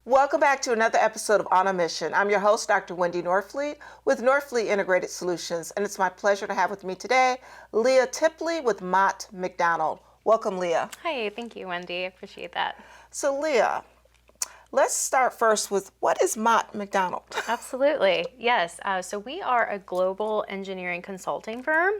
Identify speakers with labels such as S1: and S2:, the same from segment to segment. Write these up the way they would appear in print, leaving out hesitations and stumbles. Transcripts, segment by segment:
S1: Welcome back to another episode of On a Mission. I'm your host, Dr. Wendy Norfleet with Norfleet Integrated Solutions, and it's my pleasure to have with me today Leigha Tipley with Mott MacDonald. Welcome, Leigha.
S2: Hi, thank you, Wendy. I appreciate that.
S1: So, Leigha, let's start first with what is Mott MacDonald?
S2: Absolutely, yes. So we are a global engineering consulting firm.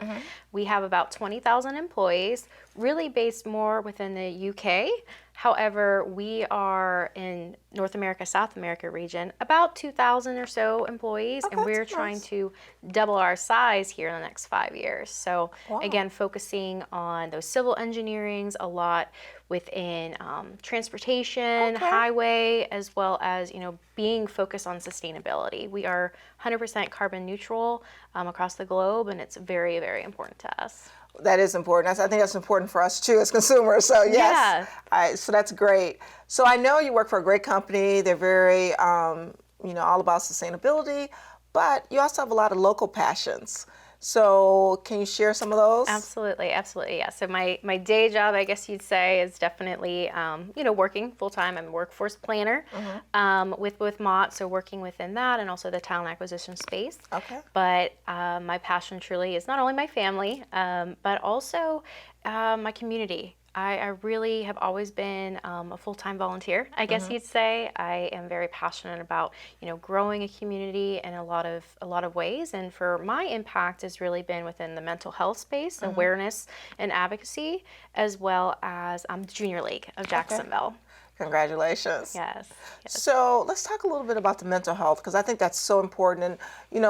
S2: We have about 20,000 employees, really based more within the UK. However, we are in North America, South America region, about 2,000 or so employees, and we're trying to double our size here in the next 5 years. So again, focusing on those civil engineerings a lot within transportation, highway, as well as, being focused on sustainability. We are 100% carbon neutral across the globe, and it's very, very important to us.
S1: That is important. I think that's important for us too as consumers. So yes, so that's great. So I know you work for a great company. They're very, all about sustainability, but you also have a lot of local passions. So can you share some of those?
S2: Absolutely, yeah. So my day job, I guess you'd say, is definitely, working full time. I'm a workforce planner with Mott, so working within that and also the talent acquisition space.
S1: Okay.
S2: But my passion truly is not only my family, but also my community. I really have always been a full-time volunteer, I guess you'd say. I am very passionate about, growing a community in a lot of ways. And for my impact has really been within the mental health space, awareness and advocacy, as well as the Junior League of Jacksonville.
S1: Congratulations.
S2: Yes.
S1: So let's talk a little bit about the mental health, because I think that's so important. And,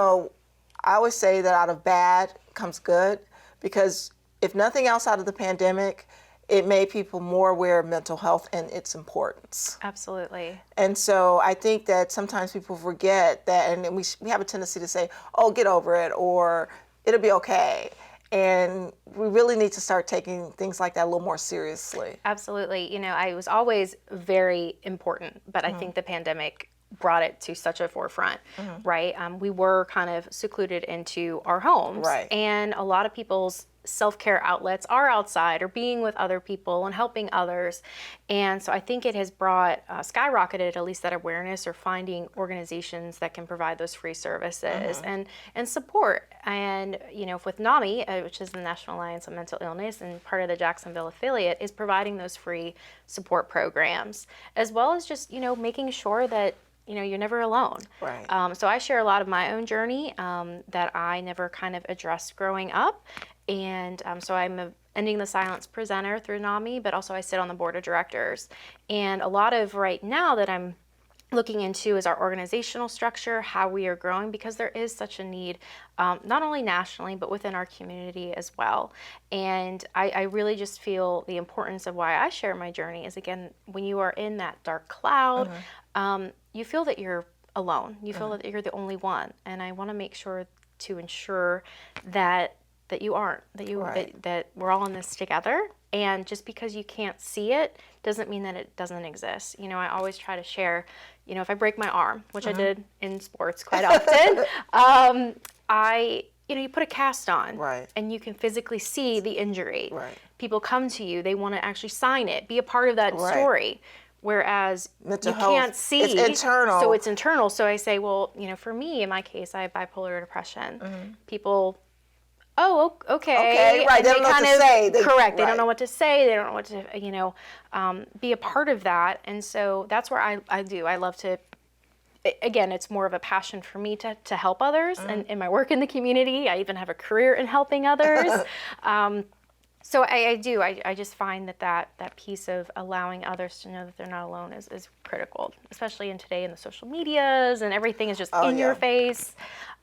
S1: I always say that out of bad comes good, because if nothing else out of the pandemic, it made people more aware of mental health and its importance.
S2: Absolutely.
S1: And so I think that sometimes people forget that, and we have a tendency to say, oh, get over it, or it'll be okay. And we really need to start taking things like that a little more seriously.
S2: Absolutely. I was always very important, but I think the pandemic brought it to such a forefront, right? We were kind of secluded into our homes, and a lot of people's self-care outlets are outside or being with other people and helping others. And so I think it has brought, skyrocketed at least that awareness, or finding organizations that can provide those free services and support. And, with NAMI, which is the National Alliance on Mental Illness and part of the Jacksonville affiliate, is providing those free support programs, as well as just, making sure that you're never alone.
S1: Right.
S2: So I share a lot of my own journey that I never kind of addressed growing up. And so I'm a Ending the Silence presenter through NAMI, but also I sit on the board of directors. And a lot of right now that I'm looking into is our organizational structure, how we are growing, because there is such a need, not only nationally, but within our community as well. And I really just feel the importance of why I share my journey is, again, when you are in that dark cloud, you feel that you're alone. You feel that you're the only one. And I want to make sure to ensure that you aren't, that we're all in this together. And just because you can't see it doesn't mean that it doesn't exist. I always try to share, if I break my arm, which I did in sports quite often, you put a cast on, and you can physically see the injury. People come to you, they want to actually sign it, be a part of that story. Whereas
S1: mental
S2: you
S1: health,
S2: can't see.
S1: It's internal.
S2: So it's internal. So I say, well, for me, in my case, I have bipolar depression. People, oh, okay.
S1: Right. They don't know what to say.
S2: Correct. They don't know what to say. They don't know what to, be a part of that. And so that's where I do. I love to, again, it's more of a passion for me to help others. And in my work in the community, I even have a career in helping others. So I do. I just find that piece of allowing others to know that they're not alone is critical, especially in today in the social medias and everything is just in your face.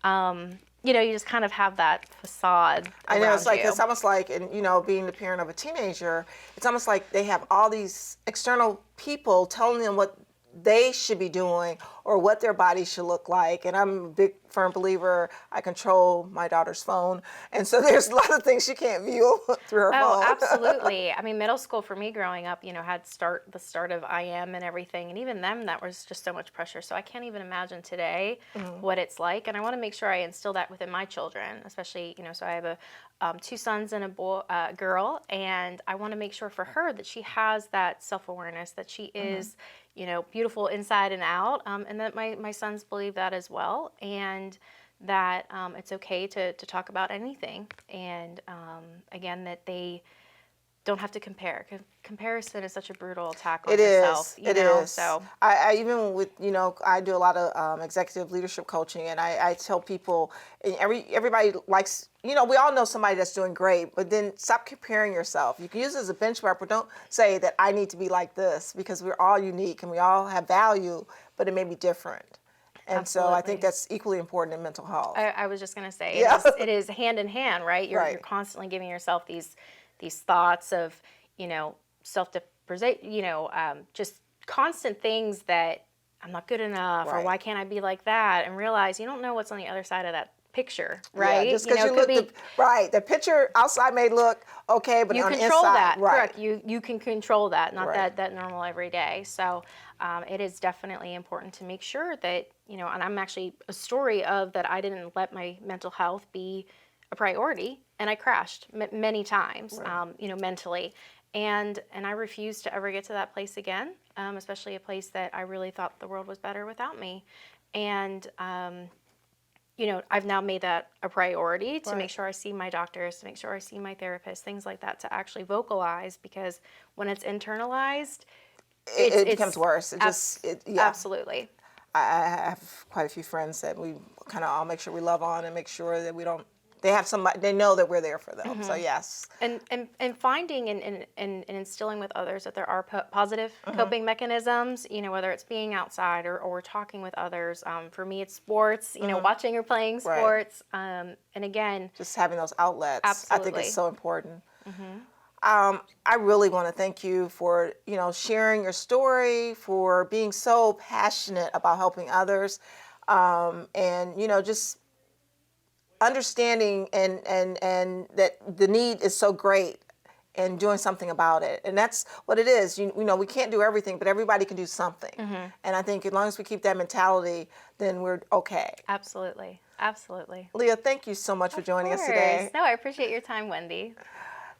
S2: You just kind of have that facade
S1: I know, it's
S2: you.
S1: almost like, and being the parent of a teenager, it's almost like they have all these external people telling them what they should be doing or what their body should look like. And I'm a big firm believer, I control my daughter's phone. And so there's a lot of things she can't view through her phone.
S2: Oh, absolutely. I mean, middle school for me growing up, had the start of IM and everything. And even then, that was just so much pressure. So I can't even imagine today what it's like. And I want to make sure I instill that within my children, especially, so I have a 2 sons and a girl, and I want to make sure for her that she has that self-awareness, that she is, beautiful inside and out, and that my sons believe that as well, and that it's okay to talk about anything, and again, that they don't have to compare. Comparison is such a brutal attack on
S1: It
S2: yourself,
S1: is. It is.
S2: So
S1: I even with I do a lot of executive leadership coaching, and I tell people, and everybody likes we all know somebody that's doing great, but then stop comparing yourself. You can use it as a benchmark, but don't say that I need to be like this, because we're all unique and we all have value, but it may be different. And
S2: Absolutely.
S1: so I think that's equally important in mental health.
S2: I was just going to say,
S1: Yeah.
S2: it is hand in hand, right? You're constantly giving yourself these thoughts of, self-depreciation, just constant things that I'm not good enough, or why can't I be like that? And realize you don't know what's on the other side of that picture, right?
S1: Yeah, just because you look the picture outside may look okay, but
S2: you
S1: on the
S2: control
S1: inside,
S2: that.
S1: right.
S2: Correct. You can control that, not
S1: Right.
S2: that normal every day. So it is definitely important to make sure that and I'm actually a story of that. I didn't let my mental health be a priority, and I crashed many times, mentally, and I refuse to ever get to that place again, especially a place that I really thought the world was better without me, and I've now made that a priority to make sure I see my doctors, to make sure I see my therapist, things like that, to actually vocalize, because when it's internalized,
S1: it becomes worse.
S2: Absolutely.
S1: I have quite a few friends that we kind of all make sure we love on and make sure that we don't. They have somebody. They know that we're there for them. So yes.
S2: And finding and instilling with others that there are positive coping mechanisms. Whether it's being outside or talking with others. For me, it's sports. Watching or playing sports. And again,
S1: just having those outlets.
S2: Absolutely.
S1: I think is so important. I really want to thank you for sharing your story, for being so passionate about helping others, and just understanding and that the need is so great, and doing something about it. And that's what it is. We can't do everything, but everybody can do something. And I think as long as we keep that mentality, then we're okay.
S2: Absolutely.
S1: Leigha, thank you so much for joining us today.
S2: No, I appreciate your time, Wendy.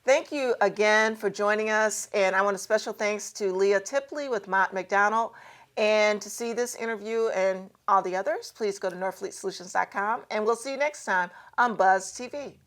S1: Thank you again for joining us. And I want a special thanks to Leigha Tipley with Mott MacDonald. And to see this interview and all the others, please go to norfleetsolutions.com. And we'll see you next time on Buzz TV.